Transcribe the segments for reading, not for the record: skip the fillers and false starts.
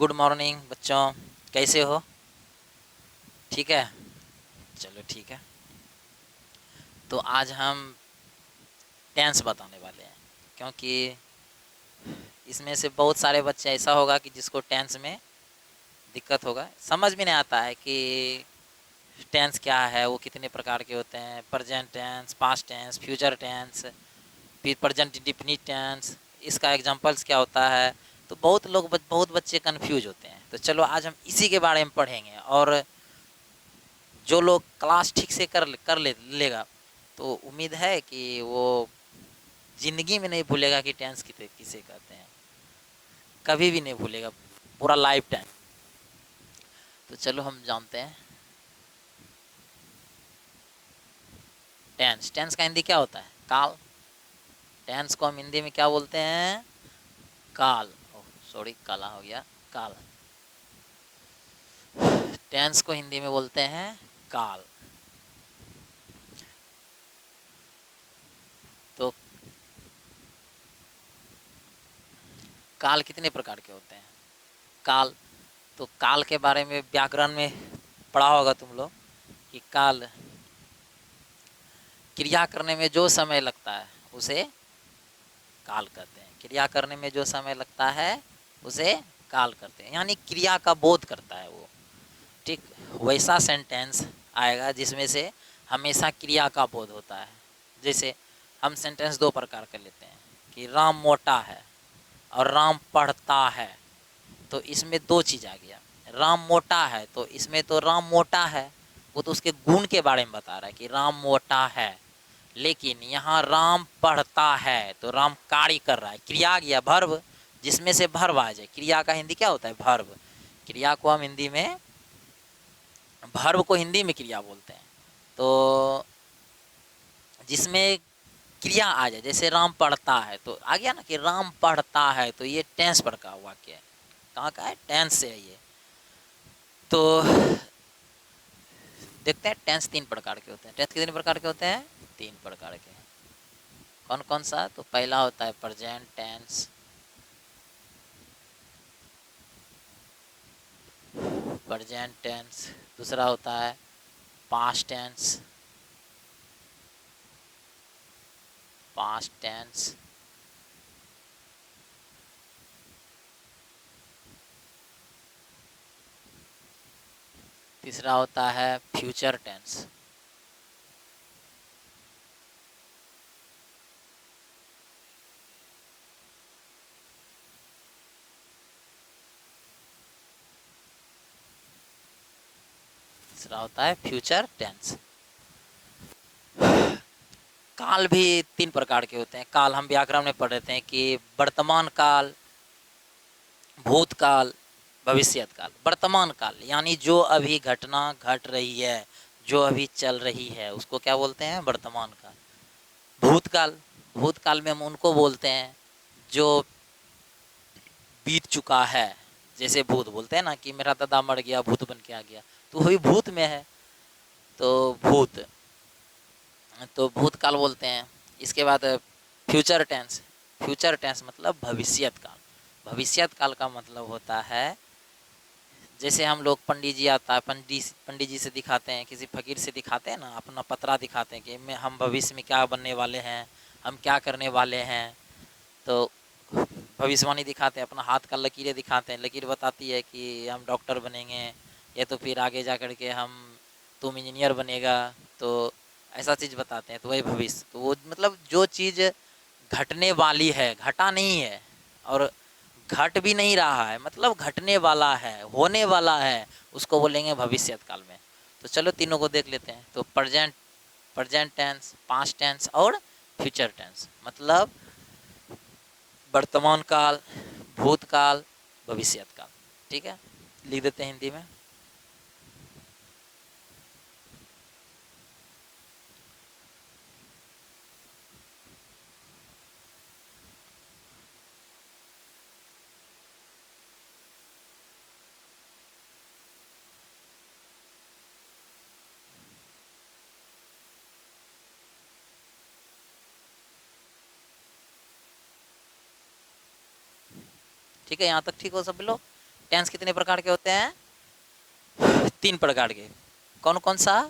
Good morning बच्चों, कैसे हो? ठीक है, चलो ठीक है। तो आज हम टेंस बताने वाले हैं, क्योंकि इसमें से बहुत सारे बच्चे ऐसा होगा कि जिसको टेंस में दिक्कत होगा, समझ में नहीं आता है कि टेंस क्या है, वो कितने प्रकार के होते हैं, present tense, past tense, future tense, फिर प्रेजेंट इंडेफिनिट टेंस, इसका एग्जांपल्स क्या होता है। तो बहुत बच्चे कंफ्यूज होते हैं। तो चलो आज हम इसी के बारे में पढ़ेंगे, और जो लोग क्लास ठीक से कर लेगा तो उम्मीद है कि वो ज़िंदगी में नहीं भूलेगा कि टेंस किसे कहते हैं, कभी भी नहीं भूलेगा, पूरा लाइफ टाइम। तो चलो हम जानते हैं टेंस। टेंस का हिंदी क्या होता है? काल। टेंस को हम हिंदी में क्या बोलते हैं? काल। ओह सॉरी, काला हो गया, काल। टेंस को हिंदी में बोलते हैं काल। तो काल कितने प्रकार के होते हैं? काल, तो काल के बारे में व्याकरण में पढ़ा होगा तुम लोग कि काल क्रिया करने में जो समय लगता है उसे काल कहते हैं। क्रिया करने में जो समय लगता है उसे काल करते हैं, यानी क्रिया का बोध करता है वो। ठीक वैसा सेंटेंस आएगा जिसमें से हमेशा क्रिया का बोध होता है। जैसे हम सेंटेंस दो प्रकार कर लेते हैं कि राम मोटा है और राम पढ़ता है। तो इसमें दो चीज़ आ गया। राम मोटा है तो इसमें तो राम मोटा है, वो तो उसके गुण के बारे में बता रहा है कि राम मोटा है। लेकिन यहाँ राम पढ़ता है तो राम कार्य कर रहा है, क्रिया आ गया, भर्व, जिसमें से भर्व आ जाए। क्रिया का हिंदी क्या होता है? भर्व। क्रिया को हम हिंदी में, भर्व को हिंदी में क्रिया बोलते हैं। तो जिसमें क्रिया आ जाए, जैसे राम पढ़ता है तो आ गया ना कि राम पढ़ता है, तो ये टेंस पर का वाक्य है। कहाँ का है? टेंस से है ये। तो देखते हैं टेंस तीन प्रकार के होते हैं। टेंस कितने प्रकार के होते हैं? तीन प्रकार के। कौन कौन सा? तो पहला होता है प्रेजेंट टेंस, प्रेजेंट टेंस। दूसरा होता है पास्ट टेंस, पास्ट टेंस। तीसरा होता है फ्यूचर टेंस। तीसरा होता है फ्यूचर टेंस। काल भी तीन प्रकार के होते हैं। काल हम व्याकरण में पढ़ रहे थे कि वर्तमान काल, भूतकाल, भविष्यत काल। वर्तमान काल यानी जो अभी घटना घट रही है, जो अभी चल रही है, उसको क्या बोलते हैं? वर्तमान काल। भूतकाल, भूतकाल में हम उनको बोलते हैं जो बीत चुका है। जैसे भूत बोलते हैं ना कि मेरा दादा मर गया, भूत बन के आ गया, तो वही भूत में है, तो भूत, तो भूतकाल बोलते हैं। इसके बाद फ्यूचर टेंस। फ्यूचर टेंस मतलब भविष्यत काल। भविष्यत काल का मतलब होता है, जैसे हम लोग पंडित जी आता है, पंडित जी से दिखाते हैं, किसी फकीर से दिखाते हैं ना, अपना पतरा दिखाते हैं कि मैं हम भविष्य में क्या बनने वाले हैं, हम क्या करने वाले हैं। तो भविष्यवाणी दिखाते हैं, अपना हाथ का लकीरें दिखाते हैं, लकीर बताती है कि हम डॉक्टर बनेंगे, या तो फिर आगे जा कर के हम, तुम इंजीनियर बनेगा। तो ऐसा चीज़ बताते हैं, तो वही भविष्य। तो वो मतलब जो चीज़ घटने वाली है, घटा नहीं है, और घट भी नहीं रहा है, मतलब घटने वाला है, होने वाला है, उसको बोलेंगे भविष्यत काल में। तो चलो तीनों को देख लेते हैं। तो present, present tense, past tense और फ्यूचर टेंस। मतलब वर्तमान काल, भूतकाल, भविष्यत काल। ठीक है, लिख देते हैं हिंदी में। ठीक है, यहाँ तक ठीक हो सब लोग? टेंस कितने प्रकार के होते हैं? 3 प्रकार के। कौन कौन सा?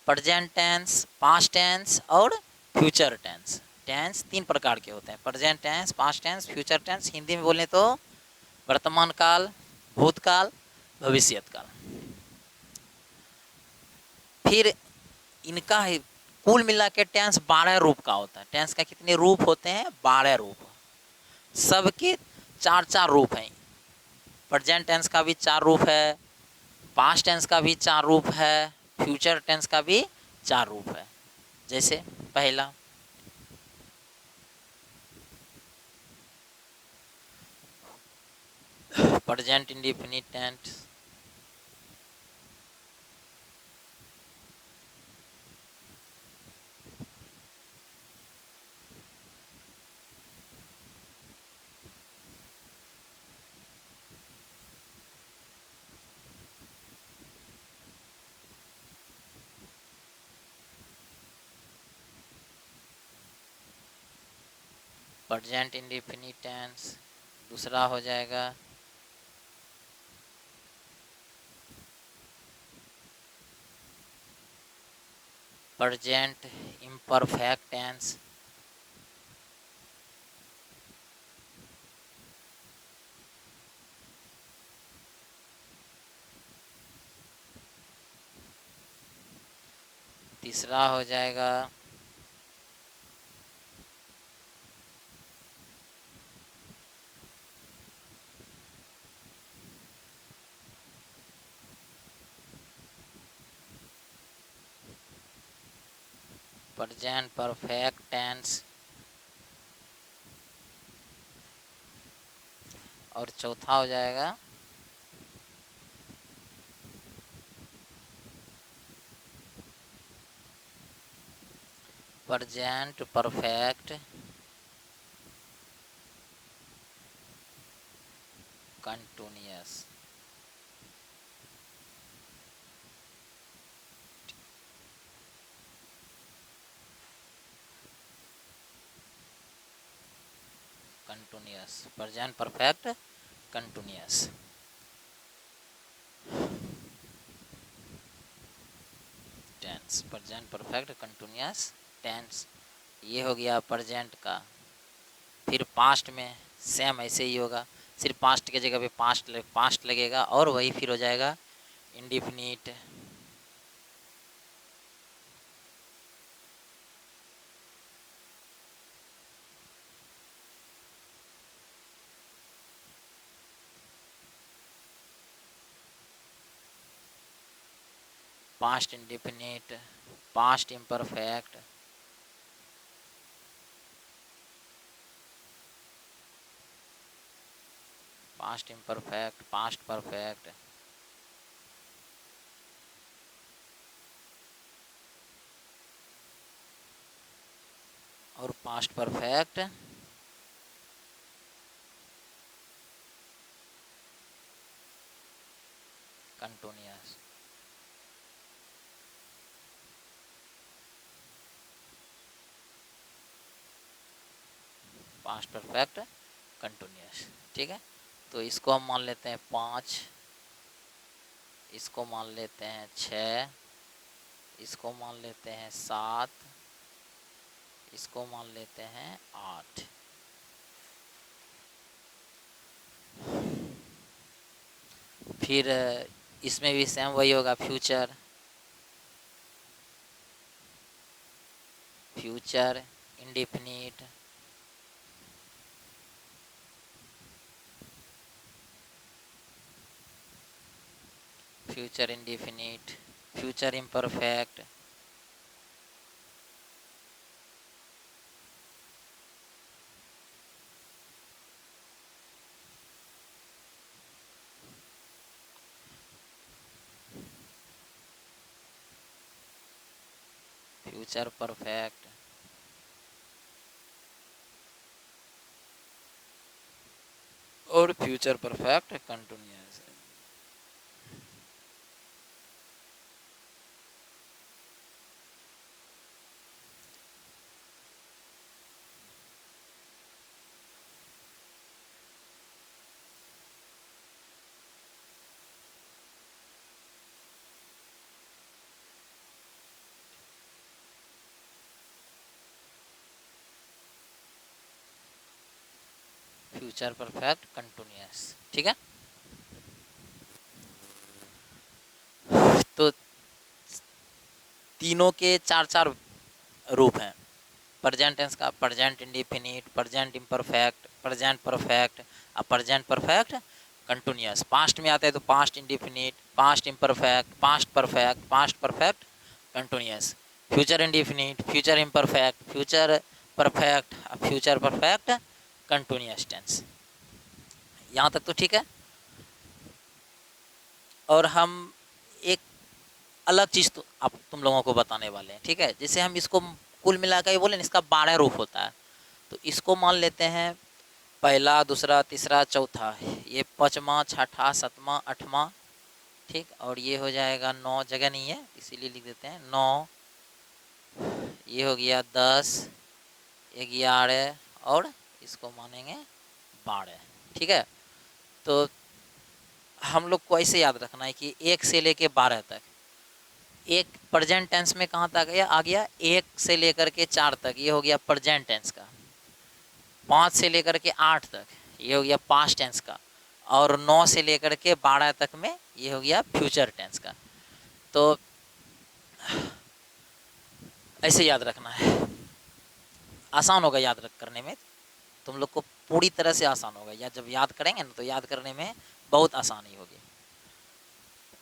प्रेजेंट टेंस, पास्ट टेंस और फ्यूचर टेंस। टेंस 3 प्रकार के होते हैं, present tense, past tense, future tense. Hindi में बोले तो वर्तमान काल, भूतकाल, भविष्यत काल। फिर इनका कुल मिला के टेंस 12 रूप का होता है। टेंस का कितने रूप होते हैं? 12 रूप। सबके 4-4 रूप हैं। प्रेजेंट टेंस का भी 4 रूप है, पास्ट टेंस का भी 4 रूप है, फ्यूचर टेंस का भी 4 रूप है। जैसे पहला present indefinite tense, present indefinite tense. दूसरा हो जाएगा प्रेजेंट इम्परफेक्ट टेंस। तीसरा हो जाएगा प्रेजेंट परफेक्ट टेंस। और चौथा हो जाएगा present perfect continuous. Continuous, present perfect continuous. Tense, present perfect continuous tense. ये हो गया प्रेजेंट का। फिर पास्ट में सेम ऐसे ही होगा, सिर्फ पास्ट के जगह पे पास्ट लगेगा और वही फिर हो जाएगा indefinite. Past indefinite, past imperfect, past imperfect, past perfect, और past perfect continuous. Past perfect continuous. ठीक है, तो इसको हम मान लेते हैं 5, इसको मान लेते हैं 6, इसको मान लेते हैं 7, इसको मान लेते हैं 8। फिर इसमें भी सेम वही होगा, future, future indefinite, future indefinite, future imperfect, future perfect, और future perfect continuous. Future perfect continuous. ठीक है, तो तीनों के चार चार रूप हैं प्रेजेंट टेंस का, present indefinite, present imperfect, present perfect और प्रेजेंट परफेक्ट कंटिन्यूअस। पास्ट में आता है तो past indefinite, past imperfect, past perfect, past perfect continuous, future indefinite, future imperfect, future perfect, future perfect continuous tense. यहाँ तक तो ठीक है। और हम एक अलग चीज़ तो आप तुम लोगों को बताने वाले हैं। ठीक है, जैसे हम इसको कुल मिलाकर बोले ना, इसका 12 रूप होता है, तो इसको मान लेते हैं पहला, दूसरा, तीसरा, चौथा, ये पाँचवा, छठा, सातवां, आठवां। ठीक, और ये हो जाएगा 9, जगह नहीं है इसीलिए लिख देते हैं 9, ये हो गया 10, 11 और इसको मानेंगे 12। ठीक है, तो हम लोग को ऐसे याद रखना है कि 1 से लेके 12 तक, एक प्रेजेंट टेंस में कहाँ तक आ गया 1 से लेकर के 4 तक, ये हो गया प्रेजेंट टेंस का। 5 से लेकर के 8 तक ये हो गया पास्ट टेंस का, और 9 से लेकर के 12 तक में ये हो गया फ्यूचर टेंस का। तो ऐसे याद रखना है, आसान होगा याद रख करने में, तुम लोग को पूरी तरह से आसान होगा, या जब याद करेंगे ना तो याद करने में बहुत आसानी होगी।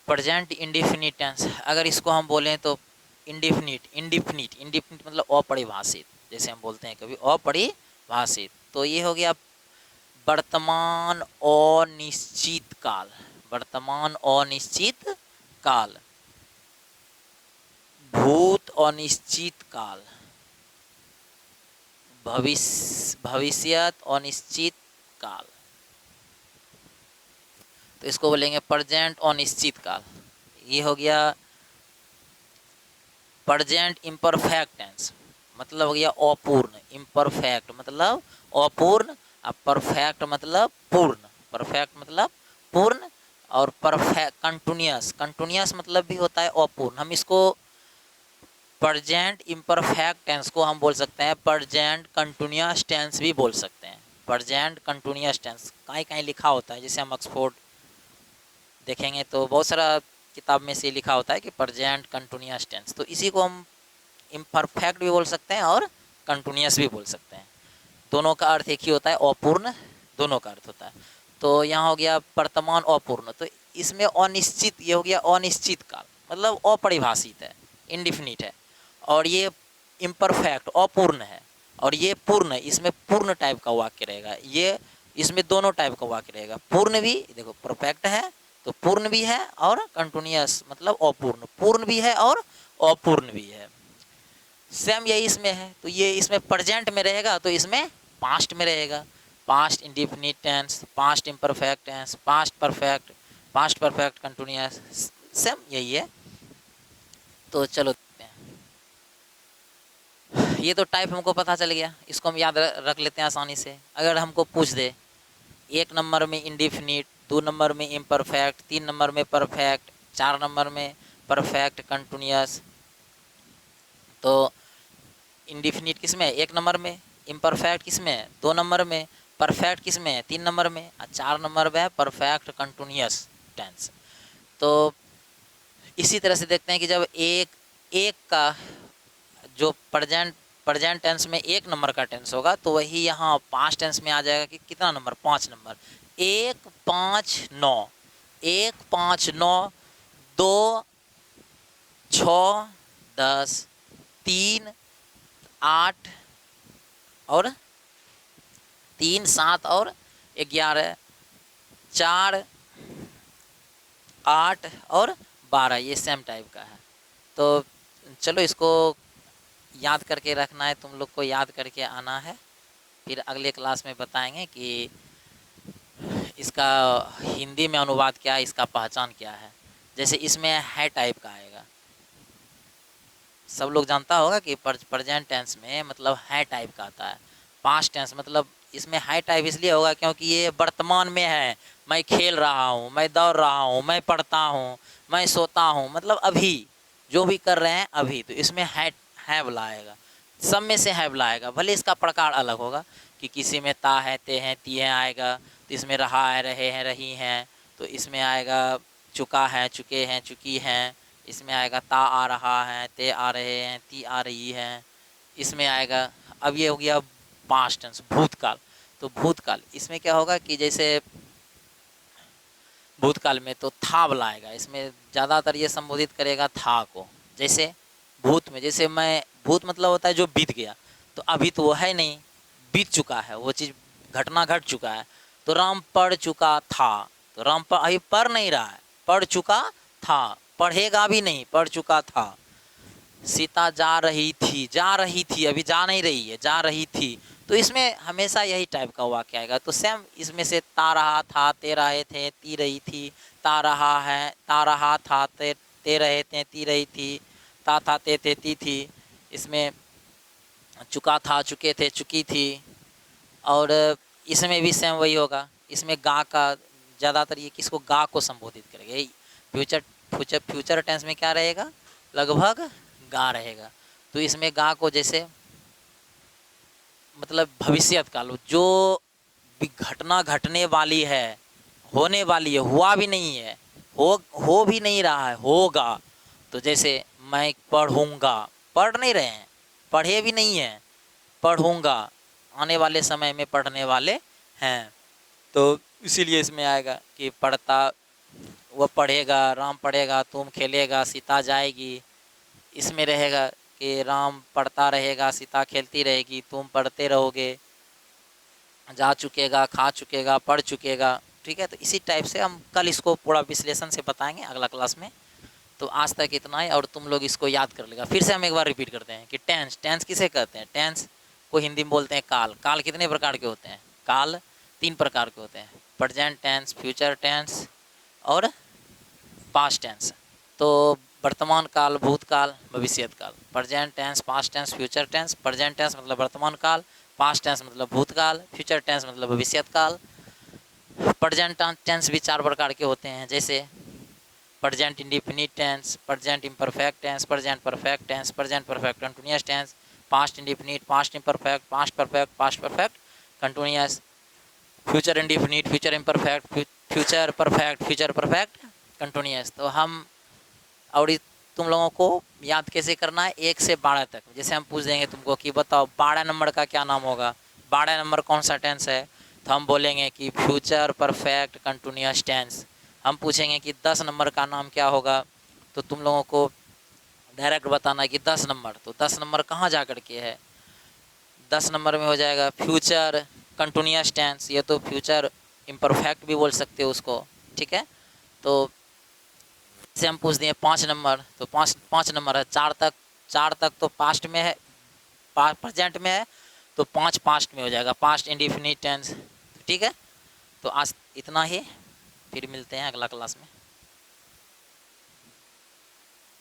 प्रेजेंट इंडेफिनिट टेंस, अगर इसको हम बोलें तो इंडेफिनिट, इंडेफिनिट, इंडेफिनिट मतलब अपरिभाषित, जैसे हम बोलते हैं कभी अपरिभाषित, तो ये हो गया वर्तमान अनिश्चित काल, वर्तमान अनिश्चित काल, भूत अनिश्चित काल, भविष्यत अनिश्चित काल। तो इसको बोलेंगे प्रेजेंट अनिश्चित काल। ये हो गया प्रेजेंट इम्परफेक्ट टेंस, मतलब हो गया अपूर्ण, इम्परफेक्ट मतलब अपूर्ण, और परफेक्ट मतलब पूर्ण, परफेक्ट मतलब पूर्ण, और परफेक्ट कंटिन्यूअस, कंटिन्यूअस मतलब भी होता है अपूर्ण। हम इसको प्रेजेंट इम्परफेक्ट टेंस को हम बोल सकते हैं प्रेजेंट कंटिन्यूअस टेंस भी बोल सकते हैं। प्रेजेंट कंटिन्यूअस टेंस कहीं कहीं लिखा होता है, जैसे हम ऑक्सफोर्ड देखेंगे तो बहुत सारा किताब में से लिखा होता है कि प्रेजेंट कंटिन्यूअस टेंस, तो इसी को हम इम्परफेक्ट भी बोल सकते हैं और कंटिन्यूअस भी बोल सकते हैं। दोनों का अर्थ एक ही होता है, अपूर्ण, दोनों का अर्थ होता है। तो यहाँ हो गया वर्तमान अपूर्ण, तो इसमें अनिश्चित, ये हो गया अनिश्चित काल, मतलब अपरिभाषित है, इंडिफिनिट है, और ये इम्परफेक्ट अपूर्ण है, और ये पूर्ण है, इसमें पूर्ण टाइप का वाक्य रहेगा, ये इसमें दोनों टाइप का वाक्य रहेगा, पूर्ण भी, देखो परफेक्ट है तो पूर्ण भी है, और कंटिन्यूअस मतलब अपूर्ण, पूर्ण भी है और अपूर्ण भी है। सेम यही इसमें है, तो ये इसमें प्रेजेंट में रहेगा तो इसमें पास्ट में रहेगा, past indefinite tense, past imperfect tense, past perfect, past perfect continuous, same यही है। तो चलो देखते हैं, ये तो टाइप हमको पता चल गया, इसको हम याद रख लेते हैं आसानी से। अगर हमको पूछ दे 1 नंबर में इंडेफिनिट, 2 नंबर में इम्परफेक्ट, 3 नंबर में परफेक्ट, 4 नंबर में परफेक्ट कंटिन्यूअस, तो इंडेफिनिट किस में 1 नंबर में, इम्परफेक्ट किस में 2 नंबर में, परफेक्ट किस में 3 नंबर में, और 4 नंबर में है परफेक्ट कंटिन्यूअस टेंस। तो इसी तरह से देखते हैं कि जब एक का जो प्रेजेंट टेंस में 1 नंबर का टेंस होगा, तो वही यहाँ पास्ट टेंस में आ जाएगा कि कितना नंबर, 5 नंबर, 1 5 9, 1 5 9, 2 6 10, 3 8 और 3 7 और 11, 4 8 और 12, ये सेम टाइप का है। तो चलो इसको याद करके रखना है, तुम लोग को याद करके आना है, फिर अगले क्लास में बताएंगे कि इसका हिंदी में अनुवाद क्या है, इसका पहचान क्या है। जैसे इसमें है टाइप का आएगा, सब लोग जानता होगा कि प्रेजेंट टेंस में मतलब है टाइप का आता है, पास्ट टेंस मतलब इसमें हाई टाइप इसलिए होगा क्योंकि ये वर्तमान में है, मैं खेल रहा हूँ, मैं दौड़ रहा हूँ, मैं पढ़ता हूँ, मैं सोता हूँ, मतलब अभी जो भी कर रहे हैं अभी, तो इसमें है वाला आएगा। सब में से हैव लाएगा, भले इसका प्रकार अलग होगा कि किसी में ता है, ते हैं, ती हैं आएगा, तो इसमें रहा है, रहे हैं, रही हैं, तो इसमें आएगा चुका है, चुके हैं, चुकी हैं, इसमें आएगा ता आ रहा है, ते आ रहे हैं, ती आ रही हैं, इसमें आएगा। अब ये हो गया पास्ट टेंस, भूतकाल। तो भूतकाल इसमें क्या होगा कि जैसे भूतकाल में तो था बुलाएगा, इसमें ज़्यादातर ये संबोधित करेगा था को। जैसे भूत में, जैसे मैं, भूत मतलब होता है जो बीत गया, तो अभी तो वो है नहीं, बीत चुका है, वो चीज़ घटना घट चुका है। तो राम पढ़ चुका था, तो राम पर अभी पढ़ नहीं रहा है, पढ़ चुका था, पढ़ेगा भी नहीं, पढ़ चुका था। सीता जा रही थी, अभी जा नहीं रही है, जा रही थी। तो इसमें हमेशा यही टाइप का वाक्य आएगा। तो सेम इसमें से ता रहा था, ते रहे थे, ती रही थी, ता रहा है, ता रहा था, ते रहे थे, ती रही थी, ता था, ते थे, ती थी। इसमें चुका था, चुके थे, चुकी थी। और इसमें भी सेम वही होगा। इसमें गा का ज़्यादातर ये किसको, गा को संबोधित करेगा। फ्यूचर टेंस में क्या रहेगा, लगभग गा रहेगा। तो इसमें गा को जैसे मतलब भविष्यत काल, जो घटना घटने वाली है, होने वाली है, हुआ भी नहीं है, हो भी नहीं रहा है, होगा। तो जैसे मैं पढ़ूंगा, पढ़ नहीं रहे हैं, पढ़े भी नहीं हैं, पढ़ूंगा, आने वाले समय में पढ़ने वाले हैं। तो इसीलिए इसमें आएगा कि पढ़ता, वह पढ़ेगा, राम पढ़ेगा, तुम खेलेगा, सीता जाएगी। इसमें रहेगा कि राम पढ़ता रहेगा, सीता खेलती रहेगी, तुम पढ़ते रहोगे, जा चुकेगा, खा चुकेगा, पढ़ चुकेगा। ठीक है, तो इसी टाइप से हम कल इसको पूरा विश्लेषण से बताएंगे अगला क्लास में। तो आज तक इतना ही, और तुम लोग इसको याद कर लेगा। फिर से हम एक बार रिपीट करते हैं कि टेंस किसे कहते हैं। टेंस को हिंदी में बोलते हैं काल। काल कितने प्रकार के होते हैं, काल 3 प्रकार के होते हैं, प्रेजेंट टेंस, फ्यूचर टेंस और पास्ट टेंस। तो वर्तमान काल, भूतकाल, भविष्यत काल। Present tense, past tense, future tense. Present tense मतलब वर्तमान काल, पास्ट टेंस मतलब भूतकाल, फ्यूचर टेंस मतलब भविष्यत काल। प्रेजेंट टेंस भी 4 प्रकार के होते हैं, जैसे present indefinite tense, present imperfect tense, present perfect tense, present perfect continuous tense, past indefinite, past imperfect, past perfect, past perfect continuous, future indefinite, future imperfect, future perfect, future perfect continuous. तो हम, और तुम लोगों को याद कैसे करना है, 1 से 12 तक। जैसे हम पूछ देंगे तुमको कि बताओ 12 नंबर का क्या नाम होगा, 12 नंबर कौन सा टेंस है, तो हम बोलेंगे कि फ्यूचर परफेक्ट कंटिन्यूअस टेंस। हम पूछेंगे कि 10 नंबर का नाम क्या होगा, तो तुम लोगों को डायरेक्ट बताना है कि 10 नंबर। तो 10 नंबर कहाँ जा कर के है, 10 नंबर में हो जाएगा फ्यूचर कंटिन्यूअस टेंस। ये तो फ्यूचर इम्परफेक्ट भी बोल सकते हो उसको। ठीक है, तो से हम पूछ दिए 5 नंबर, तो 5 नंबर है, 4 तक तो पास्ट में है, प्रेजेंट में है, तो 5 पास्ट में हो जाएगा, पास्ट इंडेफिनिट टेंस। ठीक है, तो आज इतना ही, फिर मिलते हैं अगला क्लास में।